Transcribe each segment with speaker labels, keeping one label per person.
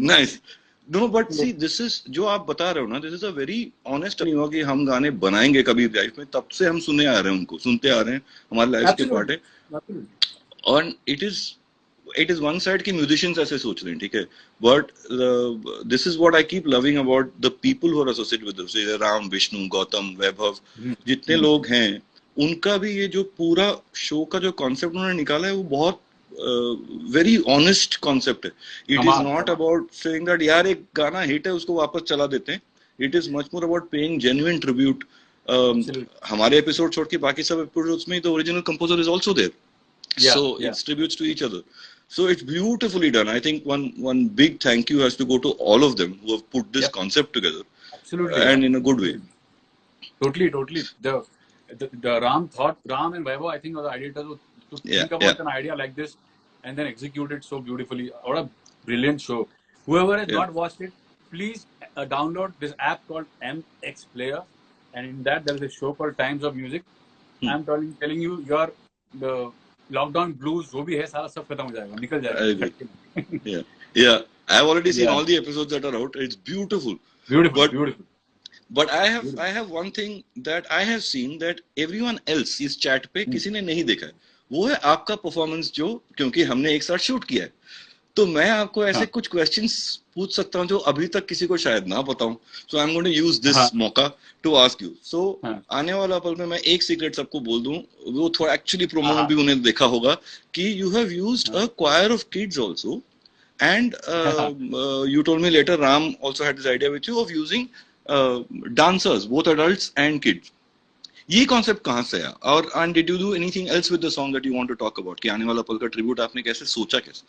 Speaker 1: Nice. No but see this is जो आप बता रहे हो ना, this is a very honest. नहीं हुआ कि हम गाने बनाएंगे कभी लाइफ में, तब से हम सुने आ रहे हैं, उनको सुनते आ रहे हैं, हमारे लाइफ के पार्ट
Speaker 2: एब्सोल्युटली,
Speaker 1: है.
Speaker 2: एब्सोल्युटली.
Speaker 1: और इट इज वन साइड की म्यूजिशियंस ऐसे सोच रहे हैं, ठीक है. But this is what I keep loving about the people who are associated with this, Ram, Vishnu, Gautam, Vaibhav, जितने लोग हैं, उनका भी ये जो पूरा शो का जो कॉन्सेप्ट उन्होंने निकाला है, वो बहुत वेरी ऑनेस्ट कॉन्सेप्ट है. इट इज
Speaker 2: कमाल,
Speaker 1: नॉट
Speaker 2: कमाल.
Speaker 1: अबाउट सेइंग दैट यार एक गाना हिट है उसको वापस चला देते हैं. It is much more about paying genuine tribute.
Speaker 2: Absolutely.
Speaker 1: हमारे एपिसोड छोड़ के बाकी सब एपिसोड्स में the original composer is also there.
Speaker 2: Yeah,
Speaker 1: So
Speaker 2: या.
Speaker 1: it's tributes to each other. So it's beautifully done. I think one big thank you has to go to all of them who have put this
Speaker 2: Yep.
Speaker 1: concept together,
Speaker 2: Absolutely, yeah.
Speaker 1: and in a good way.
Speaker 2: Totally, totally. The Ram and Vaibhav, I think, are the ideators to
Speaker 1: Yeah,
Speaker 2: think
Speaker 1: yeah,
Speaker 2: about an idea like this and then execute it so beautifully. What a brilliant show. Whoever has
Speaker 1: yeah.
Speaker 2: not watched it, please download this app called MX Player, and in that there is a show called Times of Music. I'm telling you, the lockdown blues जो भी है सारा सब खत्म हो जाएगा, निकल
Speaker 1: I
Speaker 2: जाएगा
Speaker 1: agree.
Speaker 2: झटके में.
Speaker 1: Yeah, yeah. I've already seen
Speaker 2: Yeah,
Speaker 1: all the episodes that are out. It's beautiful.
Speaker 2: beautiful,
Speaker 1: But
Speaker 2: beautiful,
Speaker 1: but I
Speaker 2: beautiful.
Speaker 1: have one thing that I have seen that everyone else इस chat पे किसी ने नहीं देखा है. वो है आपका परफॉर्मेंस, जो क्योंकि हमने एक साथ शूट किया है, तो मैं आपको ऐसे
Speaker 2: हाँ,
Speaker 1: कुछ क्वेश्चंस पूछ सकता हूं जो अभी तक किसी को शायद ना पता हूं. So I am going to use this
Speaker 2: हाँ,
Speaker 1: मौका टू आस्क यू. सो
Speaker 2: हाँ,
Speaker 1: आने वाला पल में मैं एक सीक्रेट सबको बोल दूं, वो थोड़ा एक्चुअली प्रोमो में
Speaker 2: हाँ,
Speaker 1: भी उन्हें देखा होगा कि यू हैव यूज्ड
Speaker 2: हाँ,
Speaker 1: a choir of kids also, and
Speaker 2: हाँ.
Speaker 1: you told me later Ram also had this idea with you of using dancers, both adults and kids. ये कॉन्सेप्ट कहाँ से आया? और and did you do anything else with the song that you want to talk about? कि आने वाला पल का ट्रिब्यूट आपने कैसे सोचा, कैसे?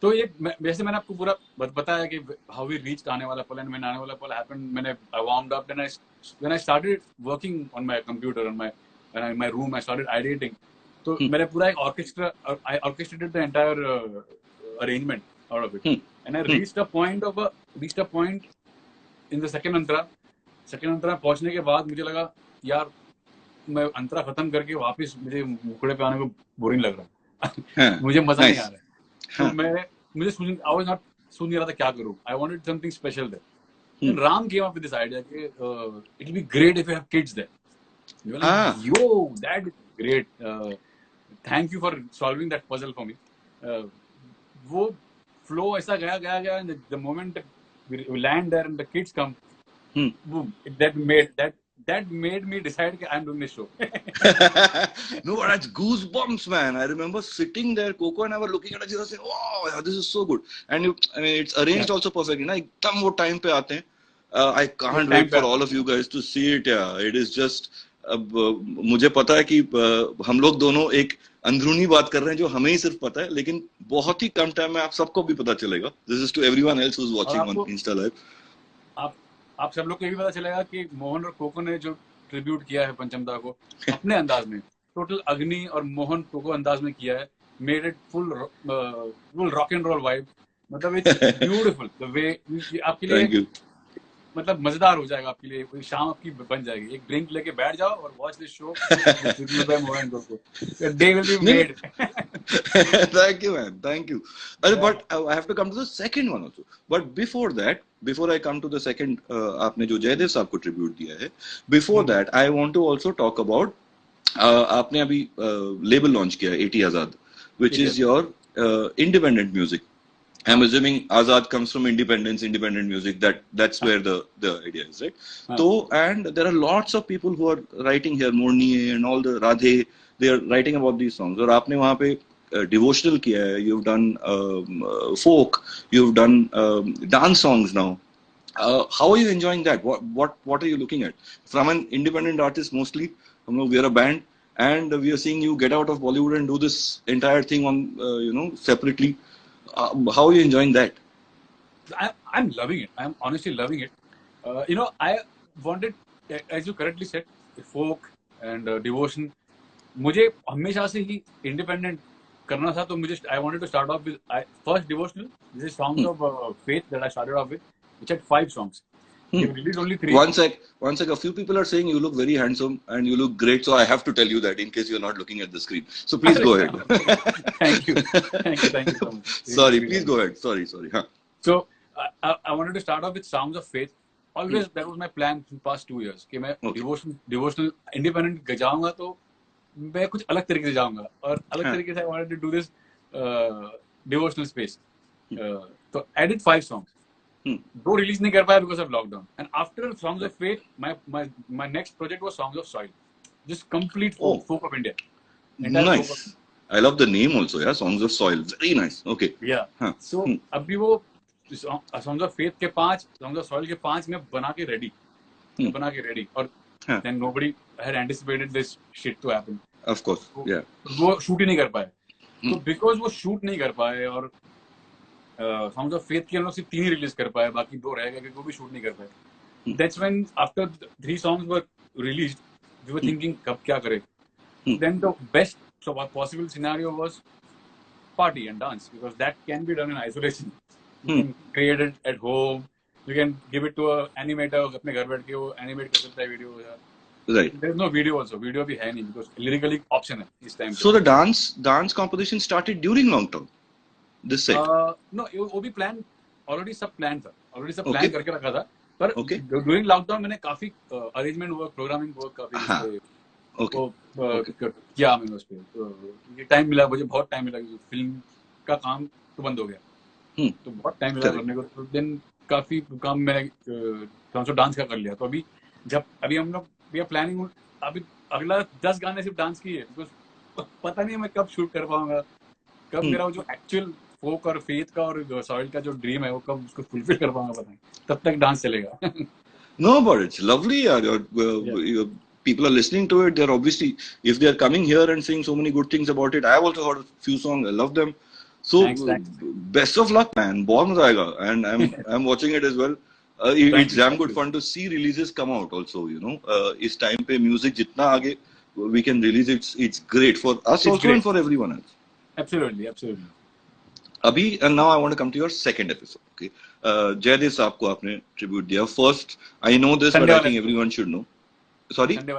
Speaker 2: तो ये वैसे मैंने आपको पूरा बताया कि हाउ वी रीच्ड आने वाला पल, एंड व्हेन आने वाला पल हैपेंड, मैंने I warmed up, and when I started working on my computer, on my room, I started ideating. तो मैंने पूरा एक orchestra, I orchestrated the entire arrangement out of it, and I reached a point in the second अंतरा पहुंचने के बाद मुझे लगा यार मैं अंतरा खत्म करके वापस मुझे मुखड़े पे आने को बोरिंग लग रहा है. मुझे मजा नहीं आ रहा है. तो मुझे आई वाज नॉट सुन नहीं रहा था क्या करूं. I wanted something special there. And Ram came up with this idea कि it will be great if you have kids there. You are like yo that is great. Thank you for solving that puzzle for me. वो flow ऐसा गया and the moment we land there and the kids come, that made me decide that I'm doing this show.
Speaker 1: No, that's goosebumps, man. I remember sitting there, Coco and I were looking at each other saying, wow, yeah, this is so good. And I mean, it's arranged also perfectly. Na, एकदम वो time पे आते हैं. I can't wait for all of you guys to see it. Yeah, it is just. अब मुझे पता है कि हम लोग दोनों एक अंदरूनी बात कर रहे हैं जो हमें ही सिर्फ पता है, लेकिन बहुत ही कम टाइम में आप सबको भी पता चलेगा. This is to everyone else who's watching on Insta Live.
Speaker 2: आप सब लोग को ये भी पता चलेगा कि मोहन और कोको ने जो ट्रिब्यूट किया है पंचमदा को अपने अंदाज में, टोटल अग्नि और मोहन कोको अंदाज में किया है. Made it full rock and roll vibe. मतलब इट्स ब्यूटीफुल द वे. आपके लिए मतलब मजेदार हो जाएगा, आपके लिए शाम आपकी बन जाएगी. एक ड्रिंक लेके बैठ जाओ और watch this show by Mohan Koko. Day will be made.
Speaker 1: Thank you, man. Thank you. But I have to come to the second one also. But before I come to the second, आपने जो जयदेव साहब को tribute दिया है, before that I want to also talk about आपने अभी label launch किया 80 आजाद, which is your independent music. I'm assuming Azad comes from independent music. That's where the idea is, right? So, and there are lots of people who are writing here, Morni and all the Radhe, they are writing about these songs. और आपने वहाँ पे devotional किया है. You've done folk, you've done dance songs now. How are you enjoying that? What are you looking at from an independent artist mostly? We are a band, and we are seeing you get out of Bollywood and do this entire thing on separately. How are you enjoying that?
Speaker 2: I'm loving it. I'm honestly loving it. I wanted, as you correctly said, folk and devotion. मुझे हमेशा से ही independent करना था, तो मुझे I wanted to start off with first devotional. This is songs of faith that I started off with, which had 5 songs. He released only 3.
Speaker 1: One sec. A few people are saying you look very handsome and you look great. So I have to tell you that in case you're not looking at the screen. So please go ahead.
Speaker 2: Thank you. Thank you so much.
Speaker 1: Sorry, please go ahead. Sorry. Huh.
Speaker 2: So I wanted to start off with Songs of Faith. Always that was my plan for the past 2 years. कि मैं devotional independent जाऊंगा तो मैं कुछ अलग तरीके से जाऊंगा और अलग तरीके से I wanted to do this devotional space. So I did 5 songs. दो release नहीं कर पाया because of lockdown. And after Songs of Faith, my next project was Songs of Soil. Just complete folk of India.
Speaker 1: Nice. I love the name also. Yeah, Songs of Soil. Very nice. Okay.
Speaker 2: Yeah. So अभी वो Songs of Faith के 5, Songs of Soil के 5 मैं बना के ready. और then nobody had anticipated this shit to happen.
Speaker 1: Of course. Yeah.
Speaker 2: वो shoot ही नहीं कर पाए. तो because वो shoot नहीं कर पाए और Songs of Faith के हम लोग सिर्फ 3 ही रिलीज कर पाए, बाकी 2 रह गए क्योंकि वो भी शूट नहीं कर पाए. That's when after 3 songs were released, we were thinking कब क्या करें. Then the best possible scenario was party and dance because that can be done in isolation. You can create it at home. You can give it to an animator. अपने घर बैठ के वो animate कर सकता है video.
Speaker 1: Right.
Speaker 2: There is no video also. Video भी है नहीं because lyrically option है इस time.
Speaker 1: So the dance composition started during lockdown. This set.
Speaker 2: No, वो भी plan already सब plan था. Already सब plan करके रखा था. पर during lockdown मैंने काफी arrangement work, programming work काफी किया मैंने उस पे. टाइम मिला मुझे, बहुत टाइम मिला. फिल्म का काम तो बंद हो गया. तो बहुत टाइम मिला करने को. तो दिन काफी काम मैंने डांस का कर लिया. तो अभी हम लोग वी आर प्लानिंग अभी अगला 10 गाने सिर्फ डांस की है. बिकॉज पता नहीं मैं कब शूट कर पाऊंगा, कब मेरा वो जो एक्चुअल फोक और फेथ का और सॉइल का जो ड्रीम है वो कब उसको फुलफिल कर पाऊंगा पता नहीं. तब तक डांस चलेगा.
Speaker 1: No, but it's lovely. People are listening to it. They're obviously, if they're coming here and saying so many good things about it, I have also heard a few songs. I love them. So thanks. Best of luck, man. बहुत मजा आएगा. And I'm watching it as well. It's damn good fun to see releases come out also. You know, इस time पे music जितना आगे we can release it. It's great for us also and for everyone else.
Speaker 2: Absolutely.
Speaker 1: अभी and now I want to come to your second episode. Okay, Jaydev साहब को आपने tribute दिया. First, I know this, but I think everyone should know. Sorry?
Speaker 2: Sunday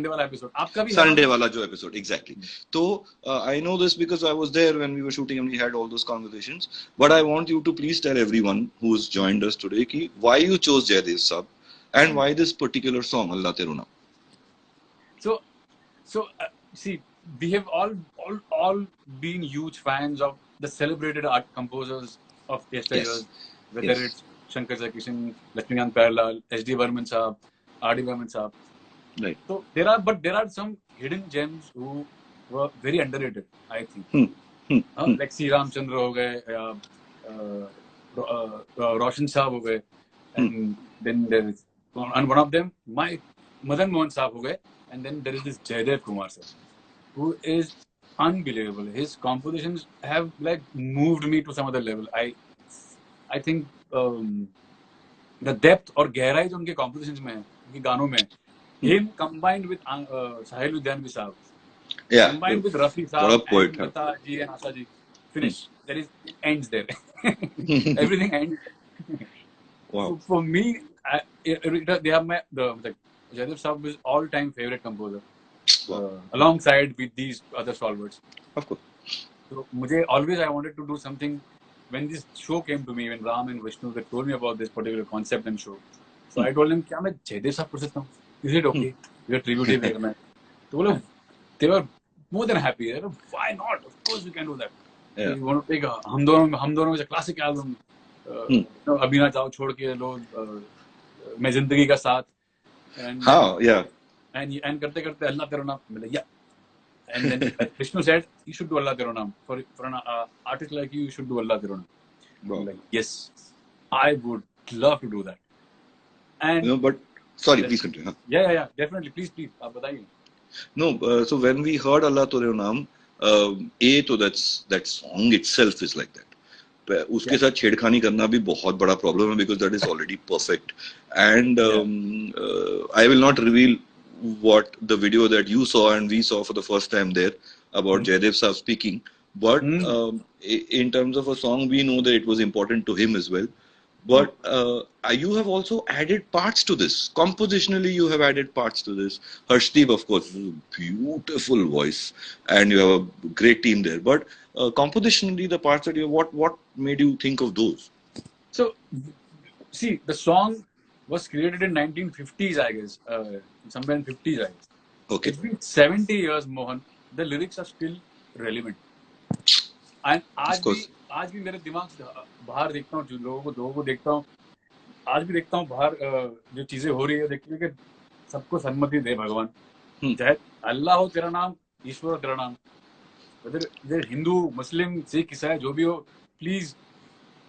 Speaker 2: वाला episode. आपका भी
Speaker 1: Sunday वाला जो episode, exactly. So I know this because I was there when we were shooting and we had all those conversations. But I want you to please tell everyone who's joined us today कि why you chose Jaydev Saab and why this particular song, Allah Tero Naam.
Speaker 2: So see, we have all been huge fans of the celebrated art composers of yesteryears, whether it's Shankar Jaikishan, Lakshmikant Pyarelal, H.D. Burman Saab, R.D. Burman Saab.
Speaker 1: Right.
Speaker 2: So there are some hidden gems who were very underrated, I think. Like C. Ramchandra हो गए, Roshan Saab हो गए, and then there is one of them, my Madan Mohan Saab हो गए, and then there is this Jaydev Kumar Saab, who is unbelievable. His compositions have like moved me to some other level. I think the depth और गहराई जो उनके compositions में है, उनके गानों में, him combined with Sahil Ludhianvi Saab, combined with Rafi Saab and Lata ji and Asha ji, finish. There is ends there. Everything ends.
Speaker 1: Wow.
Speaker 2: So for me, they have Jaydev Saab is all-time favorite composer. Alongside with these other stalwarts.
Speaker 1: Of course.
Speaker 2: So I wanted to do something. When this show came to me, when Ram and Vishnu they told me about this particular concept and show, so I told him, क्या मैं Jaydev Saab कर सकता हूँ? Is it okay? You are tribute करना है. तो they were more than happy. They were, why not? Of course we can do that.
Speaker 1: Yeah.
Speaker 2: We want to take हम दोनों में से classic album. अभी ना जाओ छोड़ के लो, मैं जिंदगी का साथ.
Speaker 1: How? Yeah.
Speaker 2: And करते Allah Tero Naam, yeah. And then Vishnu said, you should do Allah Tero Naam. For an artist like you should do Allah Tero Naam.
Speaker 1: Wow.
Speaker 2: Like, yes, I would love to do that. And
Speaker 1: but sorry, please continue. Huh?
Speaker 2: Yeah, definitely. Please, आप बताइए.
Speaker 1: No, so when we heard Allah Tero Naam, तो that song itself is like that. उसके साथ छेड़खानी करना भी बहुत बड़ा प्रॉब्लम है because that is already perfect. And I will not reveal what the video that you saw and we saw for the first time there about Jaydev Saab speaking, but in terms of a song we know that it was important to him as well. But you have also added parts to this. Compositionally, you have added parts to this. Harshdeep, of course, is a beautiful voice, and you have a great team there. But compositionally, the parts that you what made you think of those?
Speaker 2: So, see, the song was created in 1950s, I guess, somewhere in 50s, I guess.
Speaker 1: Okay.
Speaker 2: It's been 70 years, Mohan. The lyrics are still relevant. And आज भी मेरे दिमाग से बाहर देखता हूँ, जो लोगों को देखता हूँ, आज भी देखता हूँ बाहर जो चीजें हो रही है, देखती हूँ कि सबको सन्मति दे भगवान, चाहे अल्लाह हो तेरा नाम, ईश्वर तेरा नाम, whether हिंदू, मुस्लिम, सिख, ईसाई जो भी हो, प्लीज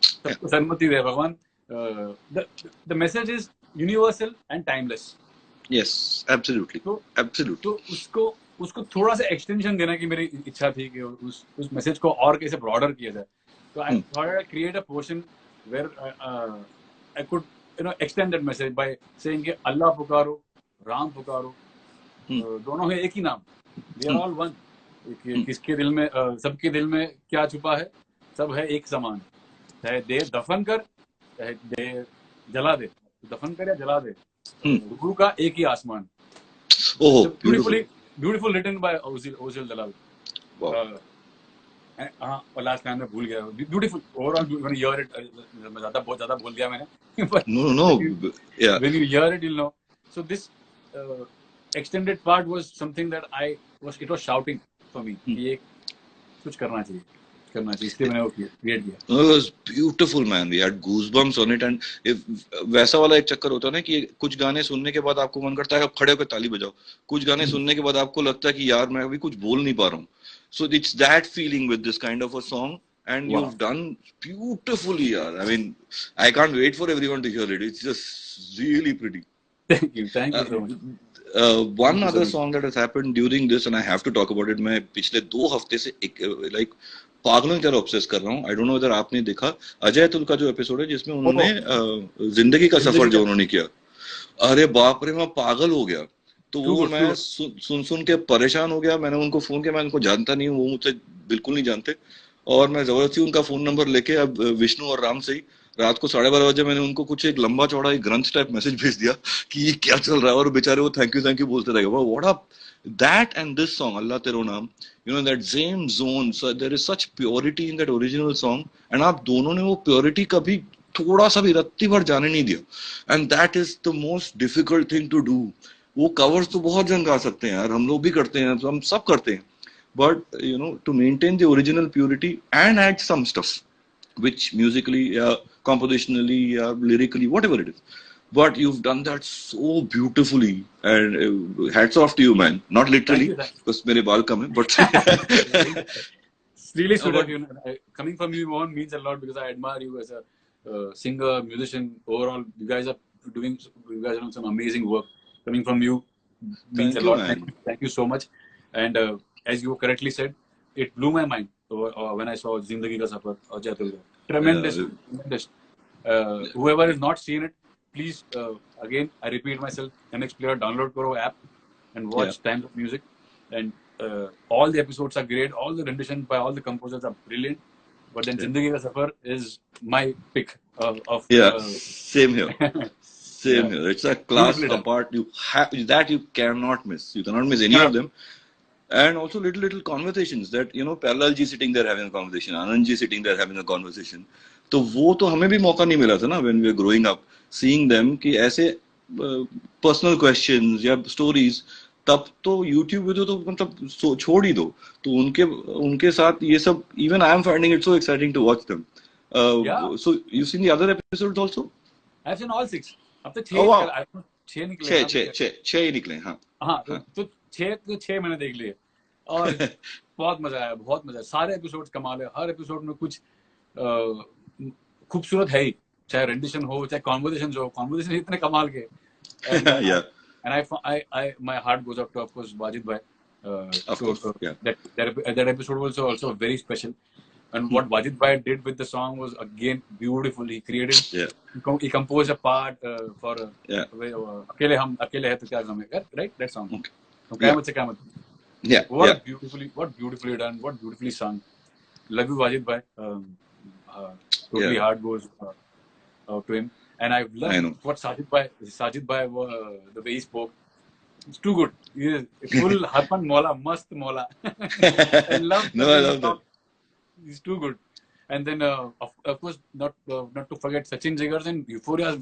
Speaker 2: सबको सन्मति दे भगवान. The message is universal and timeless.
Speaker 1: Yes, absolutely. Absolutely.
Speaker 2: तो उसको थोड़ा सा एक्सटेंशन देने की मेरी इच्छा थी कि उस मैसेज को और कैसे ब्रॉडर किया जाए. तो I thought I'd create a portion where I could extend that message by saying कि अल्लाह पुकारो, राम पुकारो, दोनों है एक ही नाम. We are all one. किसके दिल में, सबके दिल में क्या छुपा है, सब है एक समान. चाहे दे दफन कर, चाहे दे जला दे, दफन कर या जला दे, गुरु का एक ही आसमान.
Speaker 1: Oh,
Speaker 2: beautiful written by Ozil Dalal.
Speaker 1: Wow.
Speaker 2: और लास्ट टाइम मैं भूल गया. Beautiful overall when you hear it, मैं बहुत ज्यादा बोल दिया मैंने. But
Speaker 1: no, yeah.
Speaker 2: When you hear it, you'll know. So this extended part was something that it was shouting for me. कि ये कुछ करना चाहिए. इसलिए मैंने वो क्रिएट किया.
Speaker 1: It was beautiful, man. We had goosebumps on it, and वैसा वाला एक चक्कर होता है ना कि कुछ गाने सुनने के बाद आपको मन करता है आप खड़े होकर ताली बजाओ. कुछ गाने सुनने के बाद आपको लगता है कि यार मैं अभी कुछ बोल नहीं पा रहा हूँ. So it's that feeling with this kind of a song, and
Speaker 2: Wow.
Speaker 1: you've done beautifully, yaar. I mean, I can't wait for everyone to hear it. It's just really pretty.
Speaker 2: Thank you so much.
Speaker 1: One other song that has happened during this, and I have to talk about it. मैं पिछले 2 हफ्ते से like पागलों की तरह obsess कर रहा हूँ. आई डोंट नो वेदर आपने देखा अजय अतुल का जो एपिसोड है जिसमें उन्होंने जिंदगी का सफर जो उन्होंने किया. अरे बाप रे, मैं पागल हो गया. तो वो मैं सुन के परेशान हो गया. मैंने उनको फोन किया. मैं उनको जानता नहीं हूँ, वो मुझसे बिल्कुल नहीं जानते, और मैं जबरदस्ती उनका फोन नंबर लेके अब विष्णु और राम से ही रात को 12:30 बजे मैंने उनको कुछ एक लंबा चौड़ा एक ग्रंथ टाइप मैसेज भेज दिया कि ये क्या चल रहा है, और बेचारे वो थैंक यू बोलते रहेगा. What up that and this song Allah Tero Naam, that same zone, so there is such purity in that original song, and आप दोनों ने वो purity कभी थोड़ा सा भी रत्ती भर जाने नहीं दिया, and that is the most difficult thing to do. वो covers तो बहुत जन गा सकते हैं यार, हम लोग भी करते हैं, हम सब करते हैं, but to maintain the original purity and add some stuff which musically, compositionally, lyrically, whatever it is. But you've done that so beautifully, and hats off to you, man. Not literally, because मेरे बाल कम हैं, but
Speaker 2: it's really sweet of you. Coming from you, Mohan, means a lot because I admire you as a singer, musician. Overall, you guys are doing some amazing work. Coming from you means a lot. Thank you so much. And as you correctly said, it blew my mind when I saw Zindagi Ka Safar or Ajay Atul. Tremendous. Whoever has not seen it, please, again, I repeat myself, MX Player, download Karo app and watch Times of Music. And all the episodes are great. All the renditions by all the composers are brilliant. But then Zindagi Ka Safar is my pick of
Speaker 1: same here. Same here. It's a class apart. You cannot miss. You cannot miss any of them. And also little conversations that, Parallel ji sitting there having a conversation, Anand ji sitting there having a conversation. तो वो तो हमें भी मौका नहीं मिला था ना when we were growing up, seeing them कि ऐसे personal questions या stories, तब तो YouTube वीडियो तो मतलब छोड़ ही दो. तो उनके साथ ये सब, even I am finding it so exciting to watch them. So you've seen the other episodes also?
Speaker 2: I've seen all 6. अब तो 6 निकले.
Speaker 1: 6 निकले. हाँ.
Speaker 2: तो 6 मैंने देख लिए और बहुत मजा आया. सारे एपिसोड्स कमाल है. हर एपिसोड में कुछ खूबसूरत है ही, चाहे रेंडिशन हो चाहे कॉन्वर्सेशन इतने कमाल के. And I my heart goes up to, of course, Wajid bhai. That episode was also very special. And what Wajid bhai did with the song was again beautiful. He created, he composed a part for Akele hai to kya gam hai, right? That song. Qayamat se Qayamat. What beautifully done. What beautifully sung. Love you, Wajid bhai. Totally heart goes. to him, and I
Speaker 1: I
Speaker 2: loved
Speaker 1: know.
Speaker 2: what Sajid Bhai, the way he spoke. It's too good. He is full Harpan Mola, mast Mola. I love the
Speaker 1: No, I
Speaker 2: way he
Speaker 1: love that.
Speaker 2: talks. He's too good. And then, of course, not to forget Sachin Jigar's and Euphoria's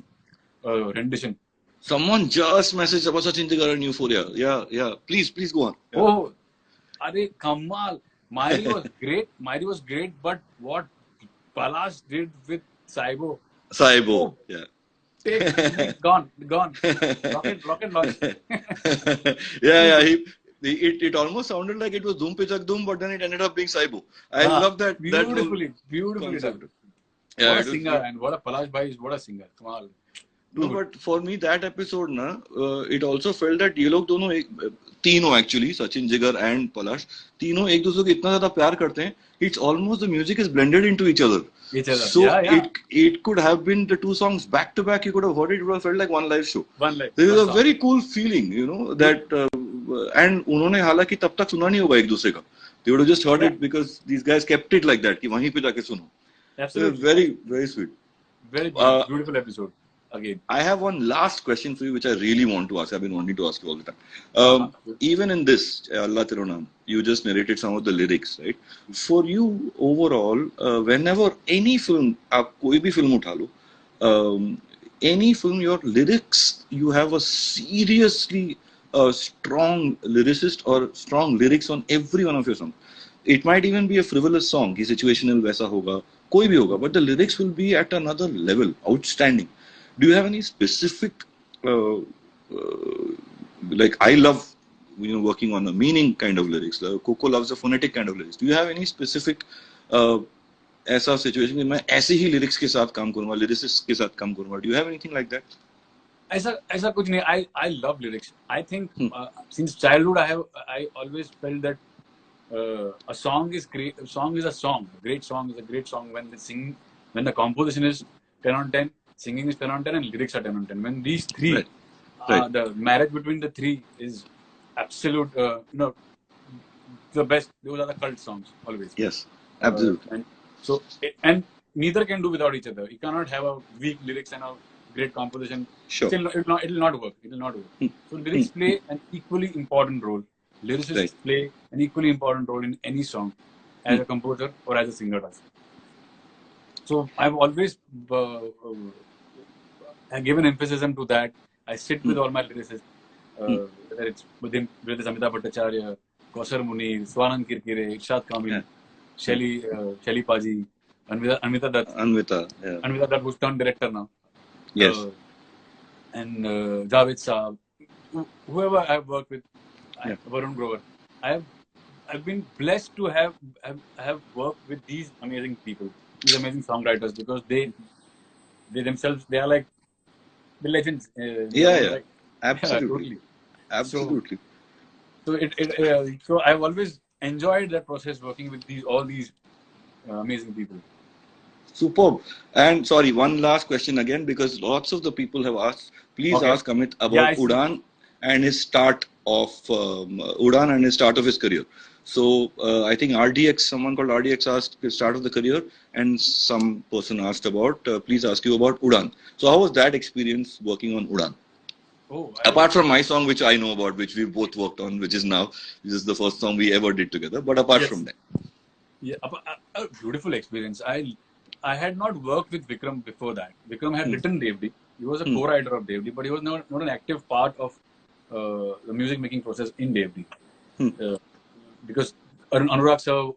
Speaker 2: rendition.
Speaker 1: Someone just messaged about Sachin Jigar and Euphoria. Yeah. Please go on. Yeah.
Speaker 2: Oh, Are Kamal. Mairi was great, but what Palash did with Saibo.
Speaker 1: Saibo.
Speaker 2: Oh,
Speaker 1: Yeah.
Speaker 2: gone. Rocket launch.
Speaker 1: Yeah. It almost sounded like it was Dhoom Pe Chak Dhoom, but then it ended up being Saibo. I love that whole
Speaker 2: Beautifully
Speaker 1: concept.
Speaker 2: done.
Speaker 1: Yeah,
Speaker 2: What a
Speaker 1: it was
Speaker 2: singer, and what a Palash Bhai is. What a singer. Kamal.
Speaker 1: No, but for me that episode na, it also felt that ये लोग दोनों तीनों actually Sachin Jigar and Palash तीनों एक दूसरे को इतना ज़्यादा प्यार करते हैं. It's almost the music is blended into each other. So
Speaker 2: Yeah.
Speaker 1: it could have been the two songs back to back. You could have heard it. It would have felt like one live show. This is a very cool feeling, you know, that and उन्होंने हालांकि तब तक सुना नहीं होगा एक दूसरे का. They would have just heard it because these guys kept it like that कि वहीं पे जाके सुनो.
Speaker 2: Absolutely.
Speaker 1: Very sweet.
Speaker 2: Very beautiful episode. Again,
Speaker 1: I have one last question for you, which I really want to ask. I've been wanting to ask you all the time. Even in this, Allah Tirunam, you just narrated some of the lyrics, right? For you, overall, whenever any film, आप कोई भी film उठा लो, any film, your lyrics, you have a seriously strong lyricist or strong lyrics on every one of your songs. It might even be a frivolous song, कि situational वैसा होगा, कोई भी होगा, but the lyrics will be at another level, outstanding. Do you have any specific, like I love, working on a meaning kind of lyrics. Coco loves a phonetic kind of lyrics. Do you have any specific ऐसा situation कि मैं ऐसे ही lyrics के साथ काम करूँगा, lyricists के साथ काम करूँगा? Do you have anything like that?
Speaker 2: ऐसा कुछ नहीं. I love lyrics. I think since childhood I always felt that a song is great. A song is a song. A great song is a great song when the composition is 10 on 10. Singing is 10 on 10 and lyrics are 10 on 10. When these three,
Speaker 1: right.
Speaker 2: The marriage between the three is absolute, the best. Those are the cult songs always.
Speaker 1: Yes, absolutely.
Speaker 2: And neither can do without each other. You cannot have a weak lyrics and a great composition.
Speaker 1: Sure.
Speaker 2: It will not work. So lyrics play an equally important role. Lyricists play an equally important role in any song as a composer or as a singer does. So I've always given emphasis to that. I sit with all my lyricists, whether it's with Amita Bhattacharya, Kausar Munir, Swanand Kirkire, Irshad Kamil, Shelly Paji, Anvita Dutt. Anvita Dutt, who's turned director now.
Speaker 1: Yes.
Speaker 2: And Javed Saab, whoever I've worked with, Varun Grover. I've been blessed to have worked with these amazing people. These amazing songwriters, because they themselves, they are like the legends.
Speaker 1: Like, absolutely. Absolutely.
Speaker 2: So I've always enjoyed that process, working with all these amazing people.
Speaker 1: Superb. And sorry, one last question again, because lots of the people have asked. Please ask Amit about Udaan and his start of his career. So I think someone called RDX asked the start of the career, and some person asked about, please ask you about Udaan. So how was that experience working on Udaan? Apart from my song, which I know about, which we both worked on, which is now, this is the first song we ever did together. But apart from that.
Speaker 2: Yeah, a beautiful experience. I had not worked with Vikram before that. Vikram had written Devdi. He was a co-writer of Devdi, but he was not an active part of the music making process in Devdi. Because Anurag sir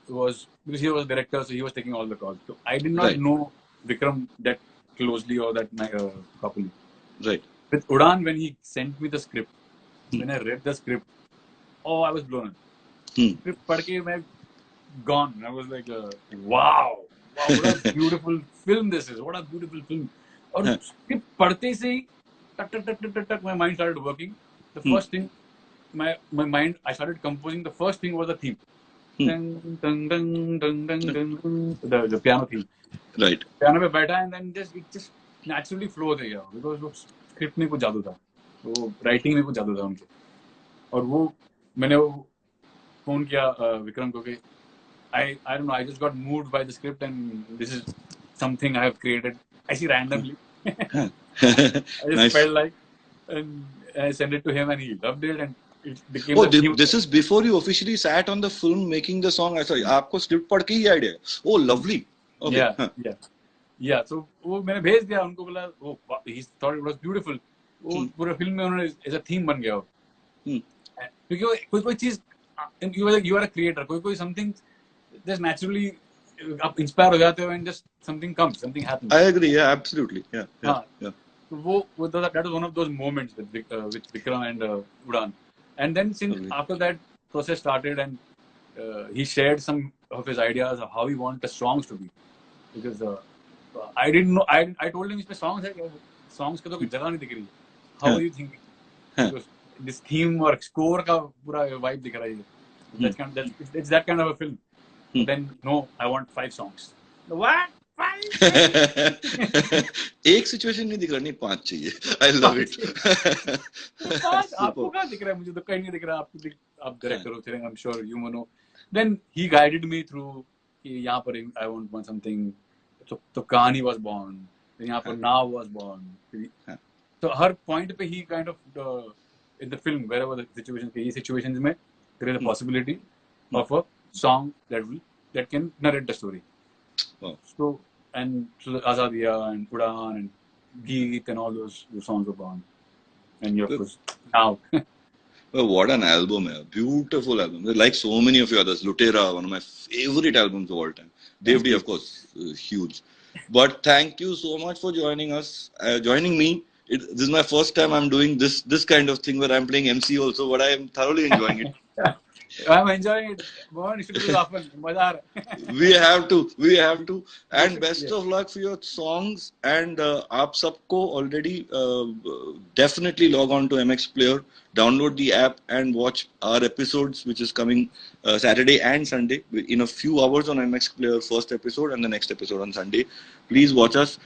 Speaker 2: because he was director, so he was taking all the calls. So I did not know Vikram that closely or that properly.
Speaker 1: Right.
Speaker 2: With Udaan, when he sent me the script, when I read the script, I was blown away. Script padke main gone. I was like, wow, what a beautiful film this is. What a beautiful film. And script padte se hi, my mind started working. The first thing, my mind, I started composing. The first thing was the theme. The piano theme.
Speaker 1: Right.
Speaker 2: Piano पे बैठा and then it just naturally flow हो गया because वो script में कुछ जादू था, वो writing में कुछ जादू था उनके, और वो मैंने फोन किया विक्रम को कि I don't know, I just got moved by the script and this is something I have created actually randomly.
Speaker 1: Huh.
Speaker 2: I just
Speaker 1: Nice.
Speaker 2: felt like, and I sent it to him, and he loved it, and it became
Speaker 1: Oh,
Speaker 2: the theme.
Speaker 1: this is before you officially sat on the film making the song. ऐसा आपको script पढ़ के ही idea है. Oh, lovely. Okay.
Speaker 2: Yeah,
Speaker 1: Huh.
Speaker 2: yeah. So वो मैंने भेज दिया उनको, बोला वो he thought it was beautiful. वो पूरे फिल्म में उन्होंने ऐसा थीम बन गया वो. क्योंकि कोई चीज you are a creator, कोई something just naturally आप inspire हो जाते हो and just something comes, something happens.
Speaker 1: I agree. Yeah, absolutely. Yeah.
Speaker 2: So वो that was one of those moments with Vikram and Udaan. And then since after that process started, and he shared some of his ideas of how he wanted the songs to be, because I didn't know. I told him इसमें songs है क्या? Songs का तो कोई जगह नहीं दिख रही. How are you thinking? Because this theme or score का पूरा vibe दिख रहा है. It's that kind of a film. Then no, I want 5 songs. What? 5?
Speaker 1: एक सिचुएशन नहीं दिख रहा, नहीं 5 चाहिए. I love it.
Speaker 2: 5 आपको कहाँ दिख रहा है? मुझे तो कहीं नहीं दिख रहा. आप डायरेक्ट करो, फिर I'm sure you know. Then he guided me through कि यहाँ पर I want something. तो कहानी was born. Then यहाँ पर now was born. So her point पे he kind of in the film, wherever the situation, ये situations में there is a possibility of a song that can narrate the story.
Speaker 1: Wow.
Speaker 2: So Azadiya and Udaan and Geet and all those songs were born. And of course now.
Speaker 1: Well, what an album, man. Beautiful album. Like so many of your others. Lutera, one of my favorite albums of all time. Devdi, of course, huge. But thank you so much for joining us, joining me. This is my first time I'm doing this kind of thing where I'm playing MC also, but I am thoroughly enjoying it.
Speaker 2: I'm enjoying it. Mohan, you should do it often.
Speaker 1: We have to. And best of luck for your songs. And aap sabko already definitely log on to MX Player, download the app and watch our episodes, which is coming Saturday and Sunday in a few hours on MX Player. First episode and the next episode on Sunday. Please watch us.